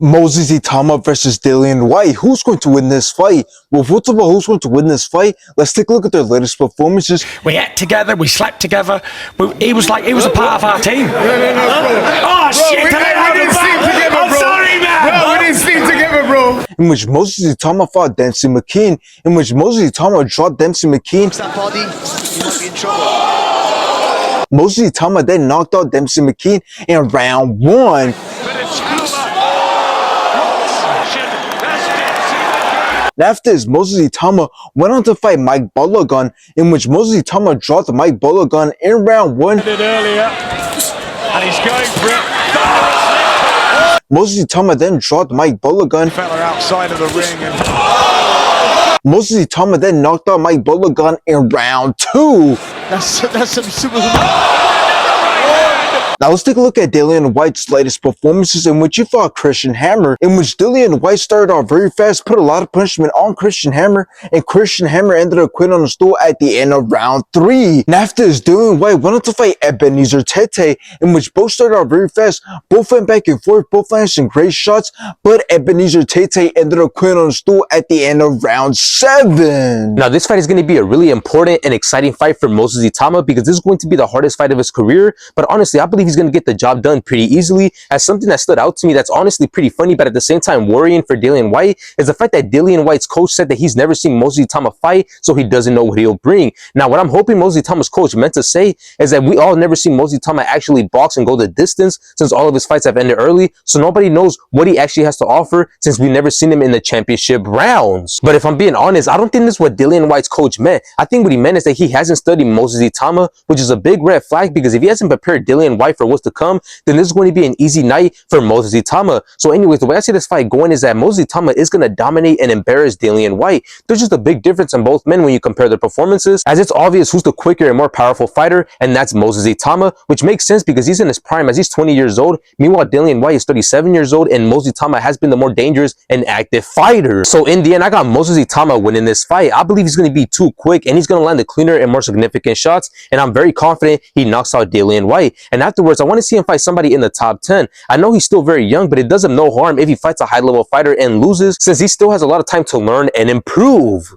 Moses Itauma versus Dillian Whyte. Who's going to win this fight? Well, first of all, who's going to win this fight? Let's take a look at their latest performances. We ate together, we slept together. He was a part of our team. No, Oh, shit! we didn't sleep together, I'm bro. sorry, man! No, we didn't sleep together, bro. In which Moses Itauma fought Dempsey McKean, in which Moses Itauma dropped Dempsey McKean. That body, you might be in trouble. Moses Itauma then knocked out Dempsey McKean in round one. And after this, Moses Itauma went on to fight Mike Bologun, in which Moses Itauma dropped Mike Bologun in round one. Earlier, and he's going for it. Moses Itauma then dropped Mike Bologun. Fella outside of the ring, and Moses Itauma then knocked out Mike Bologun in round two. That's some super. Now let's take a look at Dillian Whyte's latest performances, in which he fought Christian Hammer, in which Dillian Whyte started off very fast, put a lot of punishment on Christian Hammer, and Christian Hammer ended up quitting on the stool at the end of round three. And after this, Dillian Whyte went on to fight Ebenezer Tete, in which both started off very fast, both went back and forth, both landed some great shots, but Ebenezer Tete ended up quitting on the stool at the end of round seven. Now this fight is going to be a really important and exciting fight for Moses Itauma, because this is going to be the hardest fight of his career, but honestly I believe he's going to get the job done pretty easily. As something that stood out to me that's honestly pretty funny but at the same time worrying for Dillian Whyte is the fact that Dillian Whyte's coach said that he's never seen Moses Itauma fight, so he doesn't know what he'll bring. Now what I'm hoping Moses Itauma's coach meant to say is that we all never seen Moses Itauma actually box and go the distance, since all of his fights have ended early, so nobody knows what he actually has to offer, since we've never seen him in the championship rounds. But if I'm being honest, I don't think this is what Dillian Whyte's coach meant. I think what he meant is that he hasn't studied Moses Itauma, which is a big red flag, because if he hasn't prepared Dillian Whyte for what's to come, then this is going to be an easy night for Moses Itauma. So anyways, the way I see this fight going is that Moses Itauma is going to dominate and embarrass Dillian Whyte. There's just a big difference in both men when you compare their performances, as it's obvious who's the quicker and more powerful fighter, and that's Moses Itauma, which makes sense because he's in his prime as he's 20 years old. Meanwhile, Dillian Whyte is 37 years old, and Moses Itauma has been the more dangerous and active fighter. So in the end, I got Moses Itauma winning this fight. I believe he's going to be too quick, and he's going to land the cleaner and more significant shots, and I'm very confident he knocks out Dillian Whyte. And afterwards, I want to see him fight somebody in the top 10. I know he's still very young, but it does him no harm if he fights a high-level fighter and loses, since he still has a lot of time to learn and improve.